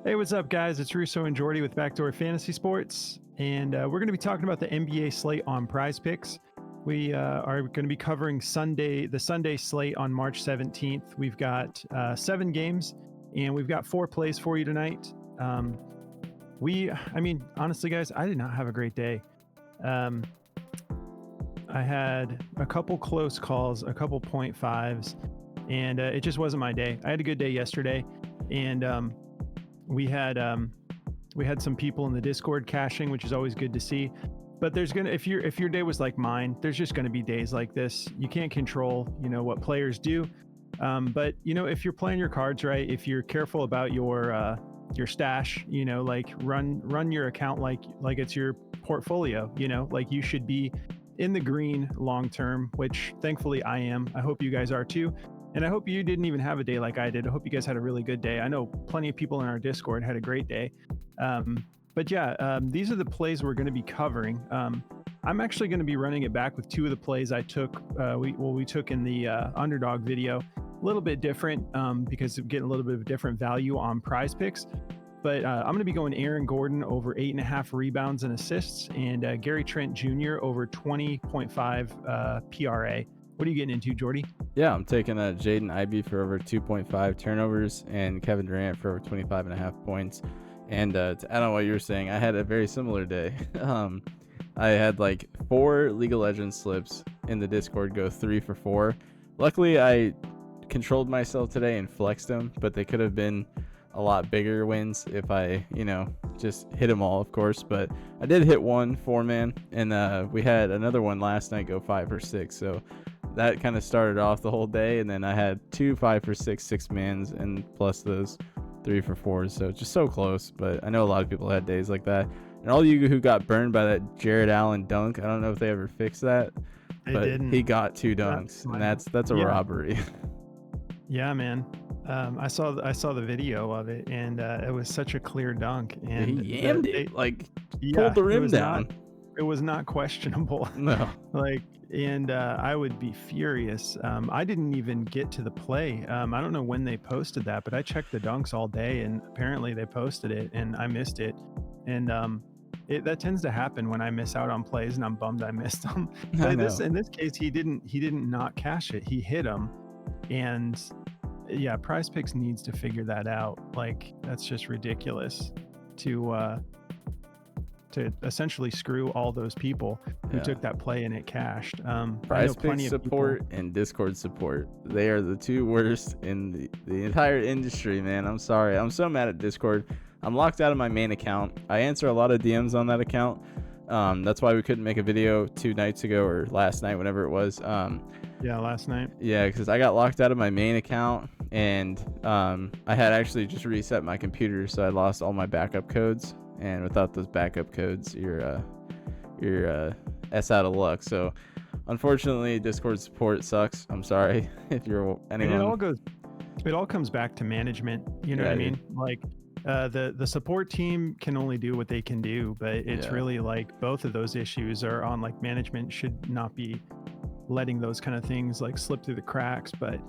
Hey, what's up, guys? It's Russo and Jordy with Backdoor Fantasy Sports, and we're going to be talking about the NBA slate on PrizePicks. We are going to be covering the Sunday slate on March 17th. We've got 7 games, and we've got 4 plays for you tonight. Honestly, guys, I did not have a great day. I had a couple close calls, a couple 0.5s, and it just wasn't my day. I had a good day yesterday, and we had some people in the Discord caching, which is always good to see. But if your day was like mine, there's just gonna be days like this. You can't control, what players do. But if you're playing your cards right, if you're careful about your stash, like run your account like it's your portfolio. Like you should be in the green long term, which thankfully I am. I hope you guys are too. And I hope you didn't even have a day like I did. I hope you guys had a really good day. I know plenty of people in our Discord had a great day. These are the plays we're going to be covering. I'm actually going to be running it back with 2 of the plays I took. We took in the underdog video. A little bit different because of getting a little bit of different value on PrizePicks. But I'm going to be going Aaron Gordon over 8.5 rebounds and assists, and Gary Trent Jr. over 20.5 PRA. What are you getting into, Jordy? Yeah, I'm taking Jaden Ivey for over 2.5 turnovers and Kevin Durant for over 25.5 points. And to add on what you were saying, I had a very similar day. I had like 4 League of Legends slips in the Discord go 3 for 4. Luckily, I controlled myself today and flexed them, but they could have been a lot bigger wins if I, just hit them all, of course. But I did hit one 4-man, and we had another one last night go 5 for 6. So that kind of started off the whole day, and then I had 2 5 for 6 6-mans, and plus those 3 for 4s. So just so close. But I know a lot of people had days like that. And all you who got burned by that Jared Allen dunk, I don't know if they ever fixed that, but he got 2 dunks, and that's a robbery. Yeah, man. I saw the video of it, and it was such a clear dunk. And he yammed it, pulled the rim down. It was not questionable. No. I would be furious. I didn't even get to the play. I don't know when they posted that, but I checked the dunks all day, and apparently they posted it, and I missed it. And that tends to happen when I miss out on plays, and I'm bummed I missed them. But in this case, he didn't not cash it. He hit them, and yeah, PrizePicks needs to figure that out. Like, that's just ridiculous to essentially screw all those people who took that play and it cashed. PrizePicks support and Discord support, they are the 2 worst in the entire industry, man. I'm sorry. I'm so mad at Discord. I'm locked out of my main account. I answer a lot of DMs on that account. That's why we couldn't make a video 2 nights ago, or last night, whenever it was. Last night. Yeah, because I got locked out of my main account, and I had actually just reset my computer, so I lost all my backup codes. And without those backup codes, you're S out of luck. So unfortunately, Discord support sucks. I'm sorry if you're anyone. And it all comes back to management. You know what I mean? Like the support team can only do what they can do, but it's really like both of those issues are on, like, management should not be letting those kind of things like slip through the cracks. But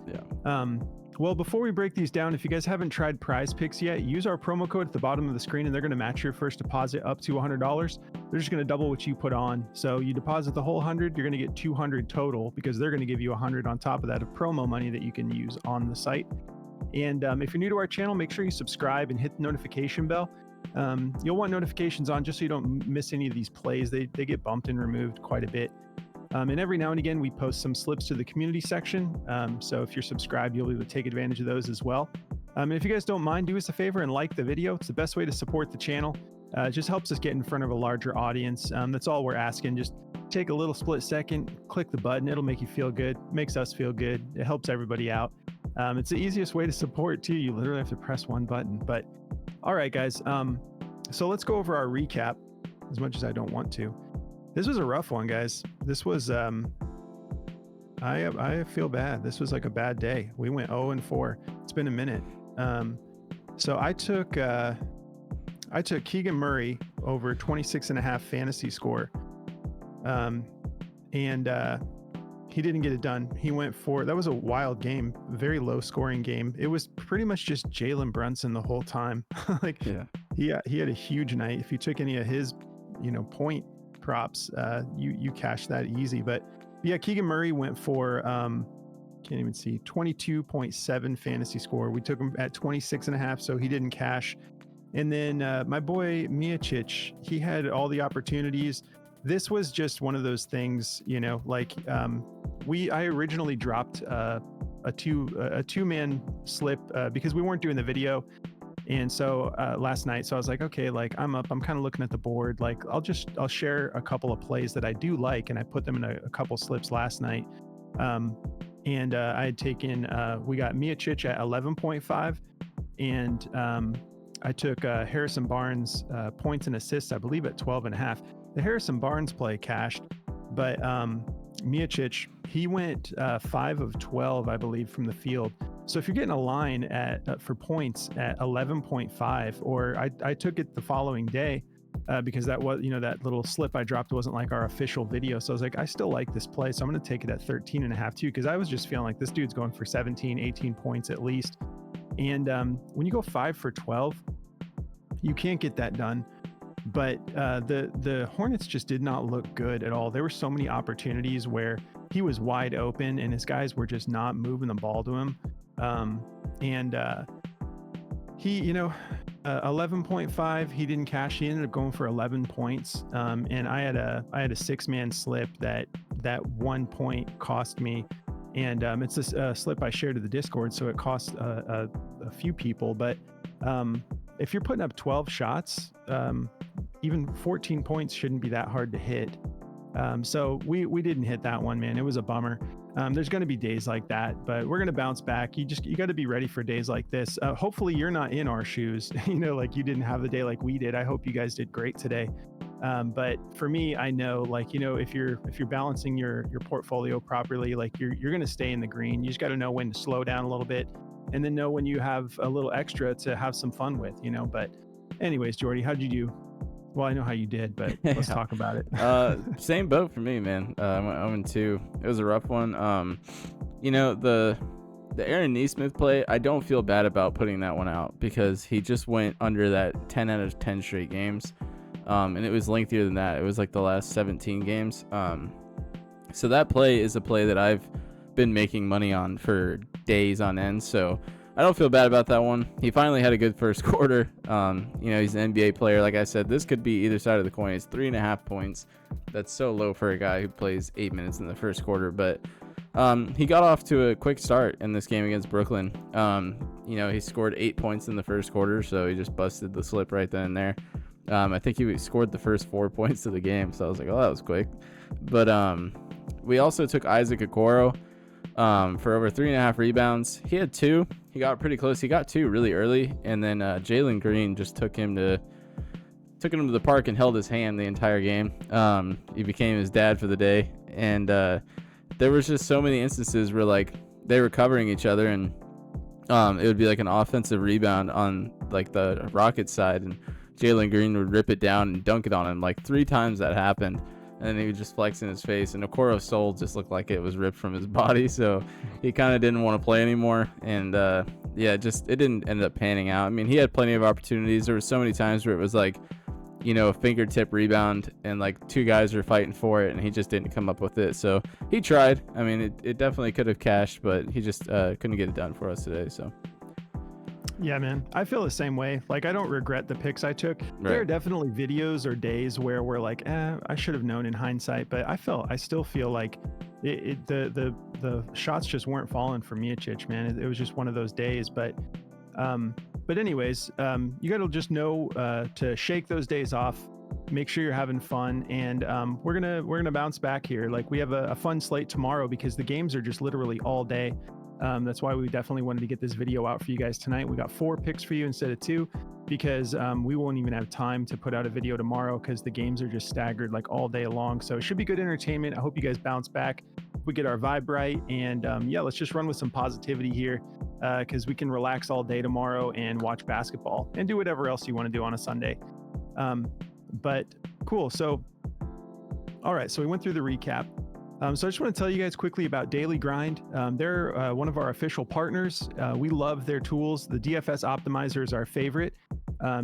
well, before we break these down, if you guys haven't tried PrizePicks yet, use our promo code at the bottom of the screen, and they're going to match your first deposit up to $100. They're just going to double what you put on. So you deposit the whole 100, you're going to get 200 total, because they're going to give you 100 on top of that of promo money that you can use on the site. And if you're new to our channel, make sure you subscribe and hit the notification bell. You'll want notifications on just so you don't miss any of these plays. They get bumped and removed quite a bit. And every now and again, we post some slips to the community section. So if you're subscribed, you'll be able to take advantage of those as well. And if you guys don't mind, do us a favor and like the video. It's the best way to support the channel. It just helps us get in front of a larger audience. That's all we're asking. Just take a little split second, click the button. It'll make you feel good. Makes us feel good. It helps everybody out. It's the easiest way to support too. You literally have to press one button. But all right, guys. So let's go over our recap, as much as I don't want to. This was a rough one, guys. This was, I feel bad. This was like a bad day. We went 0-4. It's been a minute. So I took Keegan Murray over 26.5 fantasy score. And he didn't get it done. He went for, that was a wild game, very low scoring game. It was pretty much just Jalen Brunson the whole time. Like, Yeah. he had a huge night. If you took any of his, point props, you cashed that easy. But yeah, Keegan Murray went for, can't even see, 22.7 fantasy score. We took him at 26.5, so he didn't cash. And then my boy Miocic, he had all the opportunities. This was just one of those things, like I originally dropped a two-man slip because we weren't doing the video. And so last night, so I was like, okay, like I'm up, I'm kind of looking at the board. Like I'll share a couple of plays that I do like, and I put them in a couple slips last night. And I had taken, we got Miocic at 11.5, and I took Harrison Barnes points and assists, I believe, at 12.5. The Harrison Barnes play cashed, but Miocic, he went 5 of 12, I believe, from the field. So if you're getting a line at for points at 11.5, or I took it the following day because that was, that little slip I dropped wasn't like our official video. So I was like, I still like this play, so I'm going to take it at 13.5 too, because I was just feeling like this dude's going for 17, 18 points at least. And when you go 5 for 12, you can't get that done. But the Hornets just did not look good at all. There were so many opportunities where he was wide open and his guys were just not moving the ball to him. He, 11.5, he didn't cash. He ended up going for 11 points. And I had a 6-man slip that 1 point cost me. And it's a slip I shared to the Discord, so it cost a few people. But if you're putting up 12 shots, even 14 points shouldn't be that hard to hit. So we didn't hit that one, man. It was a bummer. There's going to be days like that, but we're going to bounce back. You got to be ready for days like this. Hopefully you're not in our shoes, like you didn't have the day like we did. I hope you guys did great today. But for me, I know, like, if you're balancing your portfolio properly, like you're going to stay in the green. You just got to know when to slow down a little bit, and then know when you have a little extra to have some fun with, But anyways, Jordy, how'd you do? Well, I know how you did, but let's talk about it. Same boat for me, man. I went 2. It was a rough one. The Aaron Nesmith play, I don't feel bad about putting that one out because he just went under that 10 out of 10 straight games. And it was lengthier than that. It was like the last 17 games. So that play is a play that I've been making money on for days on end. So I don't feel bad about that one. He finally had a good first quarter. He's an NBA player. Like I said, this could be either side of the coin. It's 3.5 points. That's so low for a guy who plays 8 minutes in the first quarter. But he got off to a quick start in this game against Brooklyn. He scored 8 points in the first quarter, so he just busted the slip right then and there. I think he scored the first 4 points of the game, so I was like, oh, that was quick. But we also took Isaac Okoro for over 3.5 rebounds. He had 2. He got pretty close. He got 2 really early, and then Jalen Green just took him to the park and held his hand the entire game. He became his dad for the day, and there was just so many instances where like they were covering each other, and it would be like an offensive rebound on like the Rockets side, and Jalen Green would rip it down and dunk it on him. Like 3 times that happened. And then he would just flex in his face, and Okoro's soul just looked like it was ripped from his body, so he kind of didn't want to play anymore. And it didn't end up panning out. I mean, he had plenty of opportunities. There were so many times where it was like, a fingertip rebound, and like 2 guys were fighting for it, and he just didn't come up with it. So he tried. I mean, it definitely could have cashed, but he just couldn't get it done for us today. So. Yeah, man. I feel the same way. Like, I don't regret the picks I took. Right. There are definitely videos or days where we're like, I should have known in hindsight, but I still feel like the shots just weren't falling for Miocic, man. It was just one of those days. But anyways, you got to just know to shake those days off. Make sure you're having fun, and we're gonna bounce back here. Like, we have a fun slate tomorrow because the games are just literally all day. That's why we definitely wanted to get this video out for you guys tonight. We got 4 picks for you instead of 2 because we won't even have time to put out a video tomorrow because the games are just staggered like all day long. So it should be good entertainment. I hope you guys bounce back. We get our vibe right, and let's just run with some positivity here because we can relax all day tomorrow and watch basketball and do whatever else you want to do on a Sunday. But cool. So, all right. So we went through the recap. So I just want to tell you guys quickly about Daily Grind. They're one of our official partners. We love their tools. The DFS Optimizer is our favorite.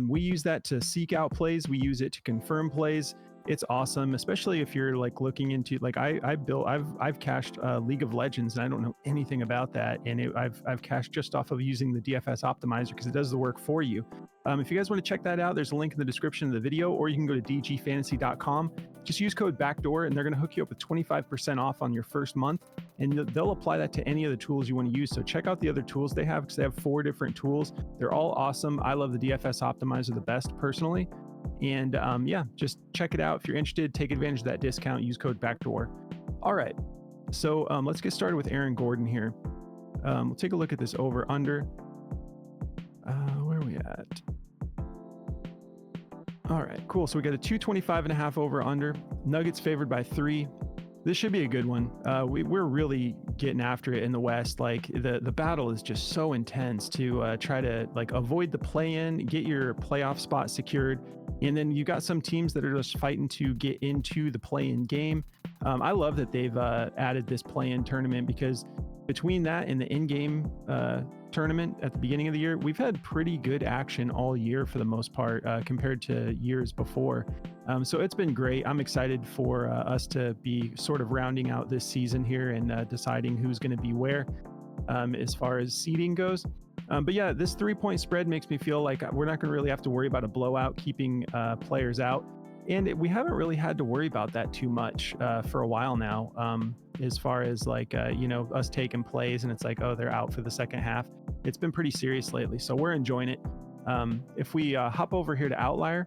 We use that to seek out plays. We use it to confirm plays. It's awesome, especially if you're like looking into like I've cashed League of Legends and I don't know anything about that, and I've cashed just off of using the DFS Optimizer because it does the work for you. If you guys want to check that out, there's a link in the description of the video, or you can go to dgfantasy.com. Just use code BACKDOOR and they're going to hook you up with 25% off on your first month, and they'll apply that to any of the tools you want to use. So check out the other tools they have because they have 4 different tools. They're all awesome. I love the DFS Optimizer the best personally. And yeah, just check it out. If you're interested, take advantage of that discount. Use code BACKDOOR. All right. So let's get started with Aaron Gordon here. We'll take a look at this over under. Where are we at? All right, cool. So we got a 225.5 over under. Nuggets favored by 3. This should be a good one. We're really getting after it in the West. Like the battle is just so intense to try to like avoid the play-in, get your playoff spot secured. And then you got some teams that are just fighting to get into the play-in game. I love that they've added this play-in tournament because between that and the in-game tournament at the beginning of the year, we've had pretty good action all year for the most part compared to years before. So it's been great. I'm excited for us to be sort of rounding out this season here and deciding who's going to be where as far as seeding goes. But yeah, this 3-point spread makes me feel like we're not going to really have to worry about a blowout keeping players out. And we haven't really had to worry about that too much for a while now, as far as like, us taking plays and it's like, oh, they're out for the second half. It's been pretty serious lately, so we're enjoying it. If we hop over here to Outlier,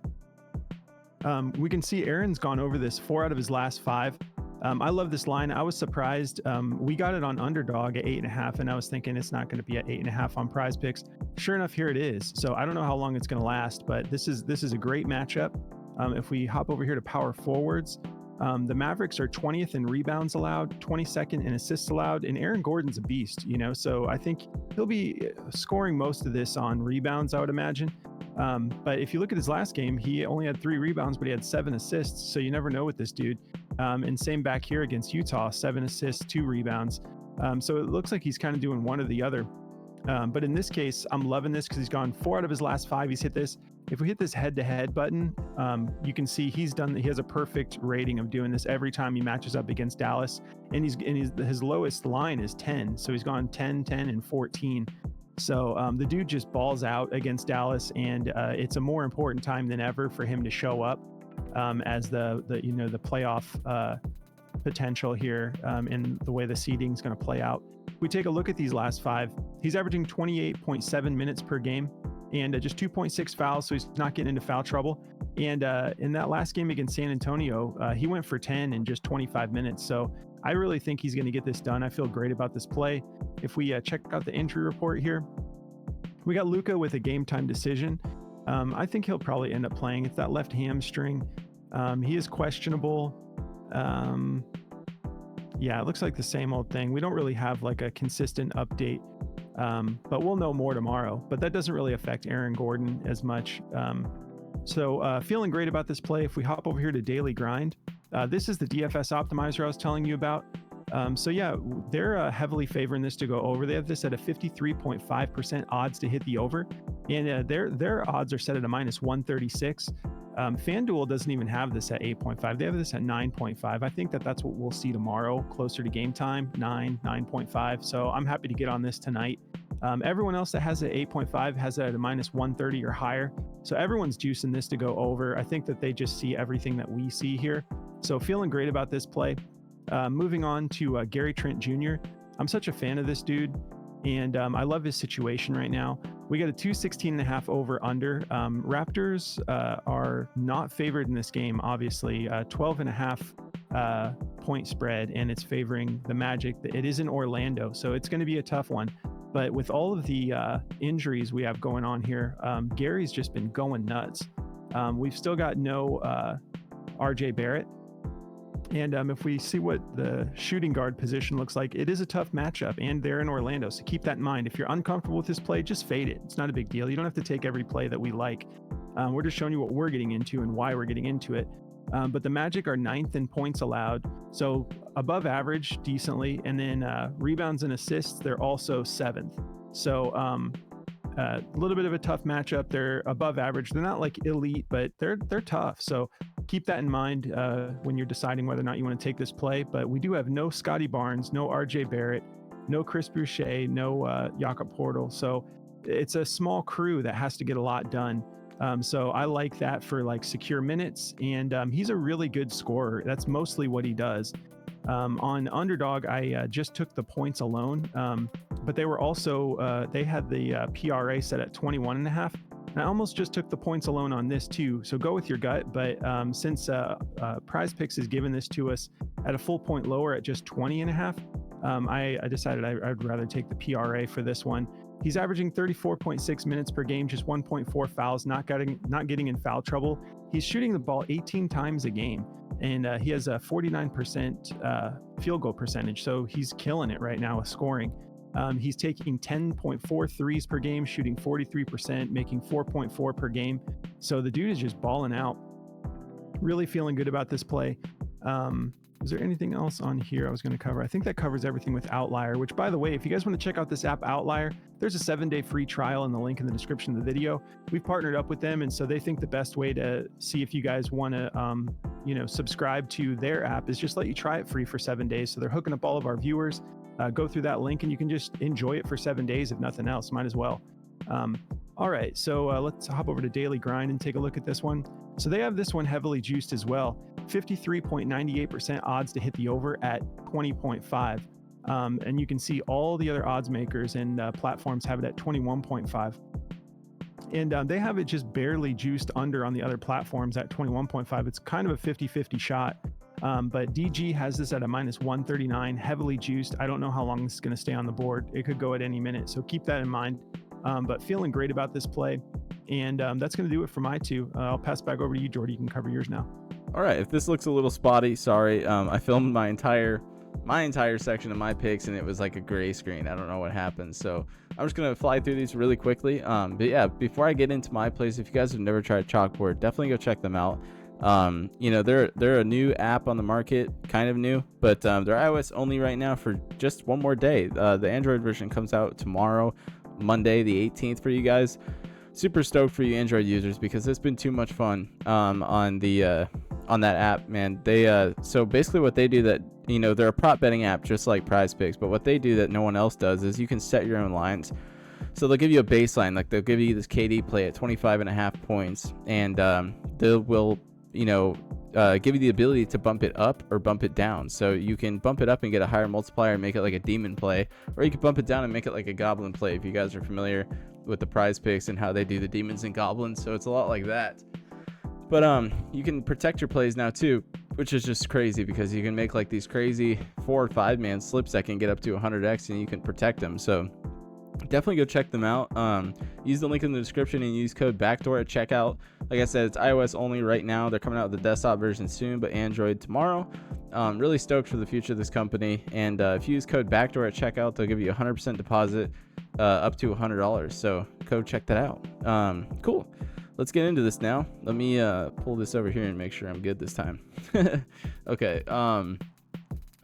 we can see Aaron's gone over this 4 out of his last 5. I love this line. I was surprised. We got it on underdog at 8.5, and I was thinking it's not going to be at 8.5 on PrizePicks. Sure enough, here it is. So I don't know how long it's going to last, but this is a great matchup. If we hop over here to power forwards, the Mavericks are 20th in rebounds allowed, 22nd in assists allowed, and Aaron Gordon's a beast, so I think he'll be scoring most of this on rebounds, I would imagine. But if you look at his last game, he only had 3 rebounds, but he had 7 assists, so you never know with this dude. And same back here against Utah, 7 assists, 2 rebounds. So it looks like he's kind of doing one or the other. But in this case, I'm loving this because he's gone 4 out of his last 5. He's hit this. If we hit this head-to-head button, you can see he has a perfect rating of doing this every time he matches up against Dallas. And his lowest line is 10. So he's gone 10, 10, and 14. So the dude just balls out against Dallas, and it's a more important time than ever for him to show up as the playoff potential here in the way the seeding is going to play out. We take a look at these last 5. He's averaging 28.7 minutes per game and just 2.6 fouls, so he's not getting into foul trouble. And in that last game against San Antonio, he went for 10 in just 25 minutes. So I really think he's going to get this done. I feel great about this play. If we check out the injury report here, we got Luka with a game time decision. I think he'll probably end up playing. It's that left hamstring. He is questionable. Yeah, it looks like the same old thing. We don't really have like a consistent update, but we'll know more tomorrow. But that doesn't really affect Aaron Gordon as much. So feeling great about this play. If we hop over here to Daily Grind, this is the DFS Optimizer I was telling you about. So yeah, they're heavily favoring this to go over. They have this at a 53.5% odds to hit the over, and their odds are set at a -136. FanDuel doesn't even have this at 8.5. They have this at 9.5. I think that's what we'll see tomorrow, closer to game time, 9.5. So I'm happy to get on this tonight. Everyone else that has it at 8.5 has it at a -130 or higher. So everyone's juicing this to go over. I think that they just see everything that we see here. So feeling great about this play. Moving on to Gary Trent Jr. I'm such a fan of this dude, and I love his situation right now. We got a 216.5 over under. Raptors are not favored in this game, obviously. 12.5 point spread, and it's favoring the Magic. It is in Orlando, so it's going to be a tough one. But with all of the injuries we have going on here, Gary's just been going nuts. We've still got no RJ Barrett. And if we see what the shooting guard position looks like, it is a tough matchup, and they're in Orlando. So keep that in mind. If you're uncomfortable with this play, just fade it. It's not a big deal. You don't have to take every play that we like. We're just showing you what we're getting into and why we're getting into it. But the Magic are 9th in points allowed, so above average decently. And then rebounds and assists, they're also 7th. So a little bit of a tough matchup. They're above average. They're not like elite, but they're tough. So keep that in mind when you're deciding whether or not you want to take this play. But we do have no Scotty Barnes, no RJ Barrett, no Chris Boucher, no Jakob Portal. So it's a small crew that has to get a lot done. So I like that for like secure minutes, and he's a really good scorer. That's mostly what he does. On Underdog, I just took the points alone, but they were also they had the PRA set at 21.5. And I almost just took the points alone on this too. So go with your gut. But since PrizePicks has given this to us at a full point lower at just 20.5, I decided I'd rather take the PRA for this one. He's averaging 34.6 minutes per game, just 1.4 fouls, not getting in foul trouble. He's shooting the ball 18 times a game, and he has a 49% field goal percentage. So he's killing it right now with scoring. He's taking 10.4 threes per game, shooting 43%, making 4.4 per game. So the dude is just balling out. Really feeling good about this play. Is there anything else on here I was going to cover? I think that covers everything with Outlier, which, by the way, if you guys want to check out this app Outlier, there's a 7-day free trial in the link in the description of the video. We've partnered up with them, and so they think the best way to see if you guys want to, subscribe to their app is just let you try it free for 7 days. So they're hooking up all of our viewers. Go through that link, and you can just enjoy it for 7 days. If nothing else, might as well. All right, so let's hop over to Daily Grind and take a look at this one. So they have this one heavily juiced as well. 53.98% odds to hit the over at 20.5. And you can see all the other odds makers and platforms have it at 21.5. And they have it just barely juiced under on the other platforms at 21.5. It's kind of a 50-50 shot. But DG has this at a minus 139, heavily juiced. I don't know how long this is going to stay on the board. It could go at any minute. So keep that in mind. But feeling great about this play. And that's going to do it for my two. I'll pass back over to you, Jordy. You can cover yours now. All right. If this looks a little spotty, sorry. I filmed my entire section of my picks, and it was like a gray screen. I don't know what happened. So I'm just going to fly through these really quickly. But yeah, before I get into my plays, if you guys have never tried Chalkboard, definitely go check them out. They're a new app on the market, kind of new, but they're iOS only right now for just one more day. The Android version comes out tomorrow, Monday the 18th for you guys. Super stoked for you Android users because it's been too much fun on that app, man. They so basically what they do that, they're a prop betting app just like PrizePicks, but what they do that no one else does is you can set your own lines. So they'll give you a baseline, like they'll give you this KD play at 25.5 points, and they will give you the ability to bump it up or bump it down. So you can bump it up and get a higher multiplier and make it like a demon play, or you can bump it down and make it like a goblin play if you guys are familiar with the PrizePicks and how they do the demons and goblins. So it's a lot like that. But you can protect your plays now too, which is just crazy because you can make like these crazy 4 or 5 man slips that can get up to 100x and you can protect them. So definitely go check them out. Use the link in the description and use code backdoor at checkout. Like I said, it's iOS only right now. They're coming out with the desktop version soon, but Android tomorrow. Really stoked for the future of this company. And if you use code backdoor at checkout, they'll give you a 100% deposit up to $100. So go check that out. Cool. Let's get into this now. Let me pull this over here and make sure I'm good this time. Okay.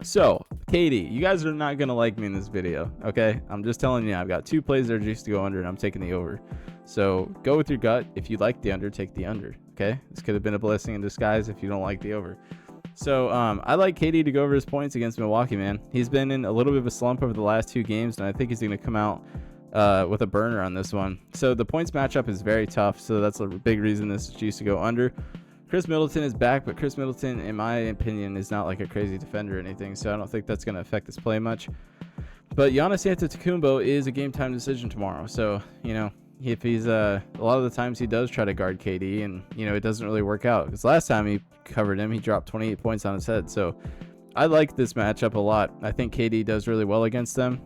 So, Katie, you guys are not going to like me in this video, okay? I'm just telling you, I've got 2 plays that are just to go under, and I'm taking the over. So, go with your gut. If you like the under, take the under, okay? This could have been a blessing in disguise if you don't like the over. So, I like Katie to go over his points against Milwaukee, man. He's been in a little bit of a slump over the last 2 games, and I think he's going to come out with a burner on this one. So, the points matchup is very tough, so that's a big reason this is used to go under. Chris Middleton is back, but Chris Middleton, in my opinion, is not like a crazy defender or anything, so I don't think that's going to affect this play much. But Giannis Antetokounmpo is a game-time decision tomorrow, so, if he's a lot of the times he does try to guard KD, and, it doesn't really work out. Because last time he covered him, he dropped 28 points on his head, so I like this matchup a lot. I think KD does really well against them.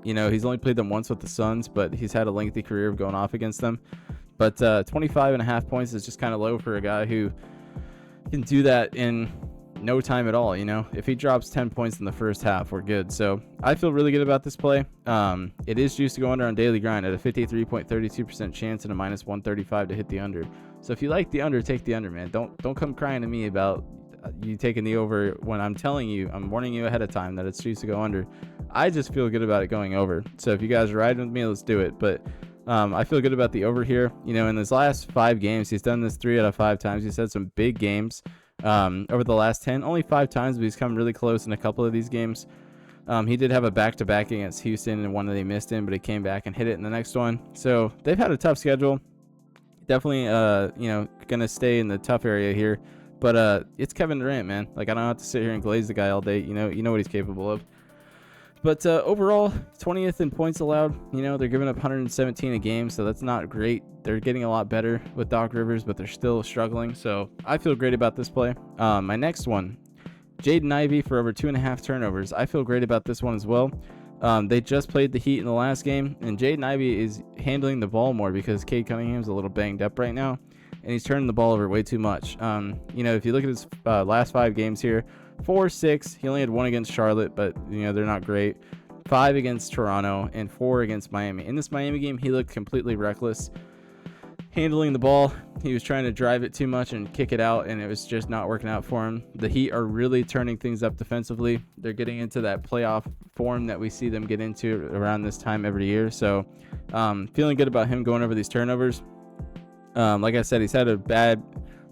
He's only played them once with the Suns, but he's had a lengthy career of going off against them. But 25.5 points is just kind of low for a guy who can do that in, no time at all. If he drops 10 points in the first half, we're good. So I feel really good about this play. It is juiced to go under on daily grind at a 53.32% chance and a minus 135 to hit the under. So if you like the under, take the under, man. Don't come crying to me about you taking the over when I'm telling you, I'm warning you ahead of time that it's juiced to go under. I just feel good about it going over. So if you guys are riding with me, let's do it. But I feel good about the over here. In his last 5 games, he's done this 3 out of 5 times. He's had some big games over the last 10. Only 5 times, but he's come really close in a couple of these games. He did have a back-to-back against Houston and one that he missed in, but he came back and hit it in the next one. So they've had a tough schedule. Definitely, going to stay in the tough area here. But it's Kevin Durant, man. Like, I don't have to sit here and glaze the guy all day. You know what he's capable of. But overall, 20th in points allowed. They're giving up 117 a game, so that's not great. They're getting a lot better with Doc Rivers, but they're still struggling. So I feel great about this play. My next one, Jaden Ivey for over 2.5 turnovers. I feel great about this one as well. They just played the Heat in the last game, and Jaden Ivey is handling the ball more because Cade Cunningham's a little banged up right now, and he's turning the ball over way too much. If you look at his last 5 games here, 4, 6. He only had 1 against Charlotte, but they're not great. 5 against Toronto and 4 against Miami. In this Miami game, he looked completely reckless handling the ball. He was trying to drive it too much and kick it out, and it was just not working out for him. The Heat are really turning things up defensively. They're getting into that playoff form that we see them get into around this time every year. So feeling good about him going over these turnovers. Like I said, he's had a bad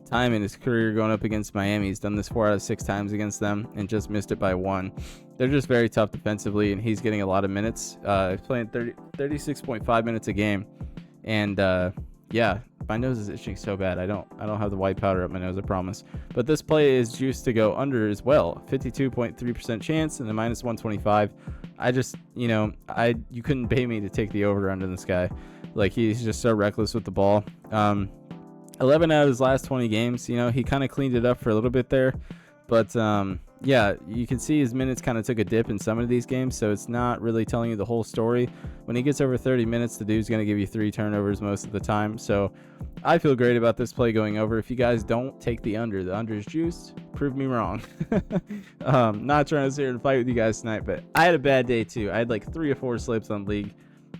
time in his career going up against Miami. He's done this 4 out of 6 times against them and just missed it by 1. They're just very tough defensively, and he's getting a lot of minutes. He's playing 36.5 minutes a game, and my nose is itching so bad. I don't have the white powder up my nose, I promise. But this play is juiced to go under as well. 52.3% chance and a minus 125. I just, you couldn't pay me to take the over under this guy. Like, he's just so reckless with the ball. 11 out of his last 20 games, he kind of cleaned it up for a little bit there. But, you can see his minutes kind of took a dip in some of these games, so it's not really telling you the whole story. When he gets over 30 minutes, the dude's going to give you 3 turnovers most of the time. So I feel great about this play going over. If you guys don't take the under is juiced, prove me wrong. Not trying to sit here and fight with you guys tonight, but I had a bad day too. I had like 3 or 4 slips on league,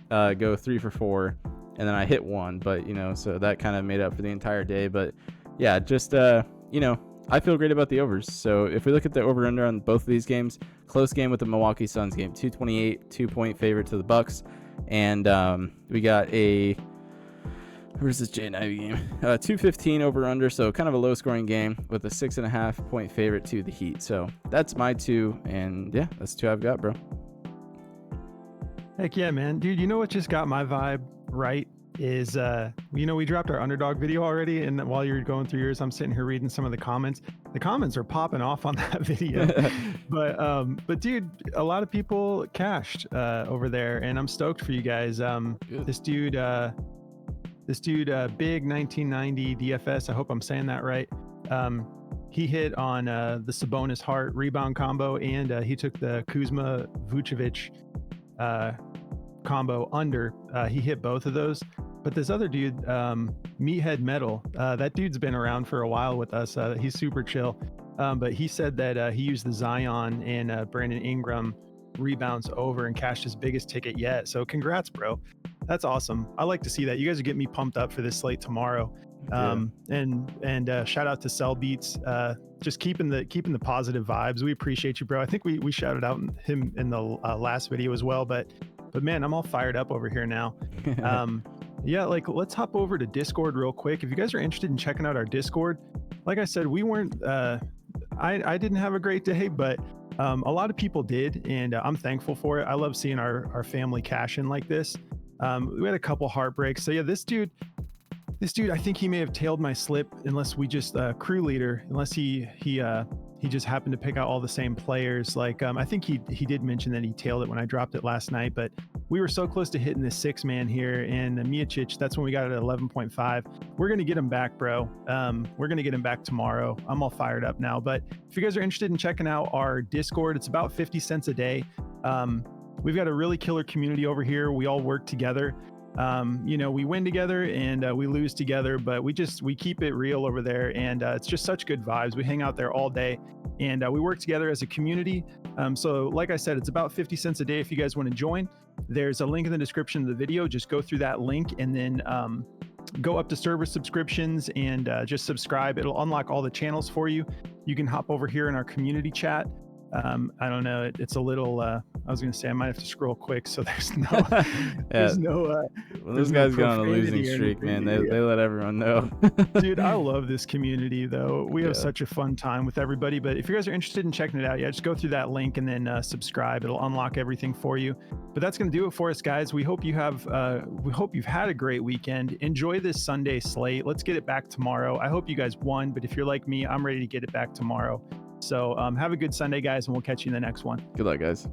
go 3 for 4. And then I hit 1, but so that kind of made up for the entire day. But yeah, just I feel great about the overs. So if we look at the over under on both of these games, close game with the Milwaukee Suns game, 228, 2-point favorite to the Bucks, and we got where's this Jaden Ivey game? 215 over under, so kind of a low scoring game with a 6.5-point favorite to the Heat. So that's my 2, and yeah, that's 2 I've got, bro. Heck yeah, man. Dude, what just got my vibe right is, we dropped our underdog video already, and while you're going through yours, I'm sitting here reading some of the comments. The comments are popping off on that video. but dude, a lot of people cashed over there, and I'm stoked for you guys. This dude, big 1990 DFS, I hope I'm saying that right. He hit on the Sabonis Hart rebound combo, and he took the Kuzma Vucevic combo under. He hit both of those. But this other dude, Meathead Metal, that dude's been around for a while with us. He's super chill. But he said that he used the Zion and Brandon Ingram rebounds over and cashed his biggest ticket yet. So congrats, bro. That's awesome. I like to see that. You guys are getting me pumped up for this slate tomorrow. And shout out to Cell Beats, just keeping the positive vibes. We appreciate you, bro. I think we shouted out him in the last video as well, but man, I'm all fired up over here now. Yeah, like, let's hop over to Discord real quick. If you guys are interested in checking out our Discord, like I said, we weren't I didn't have a great day, but a lot of people did, and I'm thankful for it. I love seeing our family cash in like this. We had a couple heartbreaks. So yeah, this dude, I think he may have tailed my slip, unless we just crew leader, unless he just happened to pick out all the same players. Like, I think he did mention that he tailed it when I dropped it last night, but we were so close to hitting this 6-man here, and Miocic, that's when we got it at 11.5. We're going to get him back, bro. We're going to get him back tomorrow. I'm all fired up now. But if you guys are interested in checking out our Discord, it's about 50 cents a day. We've got a really killer community over here. We all work together. We win together and we lose together, but we keep it real over there, and it's just such good vibes. We hang out there all day, and we work together as a community. So like I said, it's about 50 cents a day if you guys want to join. There's a link in the description of the video. Just go through that link and then go up to server subscriptions and just subscribe. It'll unlock all the channels for you. You can hop over here in our community chat. I don't know. It's a little, I was going to say, I might have to scroll quick. So there's no, there's no, well, those guys go on a losing streak, man. They let everyone know. Dude, I love this community though. We have such a fun time with everybody, but if you guys are interested in checking it out, just go through that link and then subscribe. It'll unlock everything for you. But that's going to do it for us, guys. We hope you've had a great weekend. Enjoy this Sunday slate. Let's get it back tomorrow. I hope you guys won, but if you're like me, I'm ready to get it back tomorrow. So have a good Sunday, guys, and we'll catch you in the next one. Good luck, guys.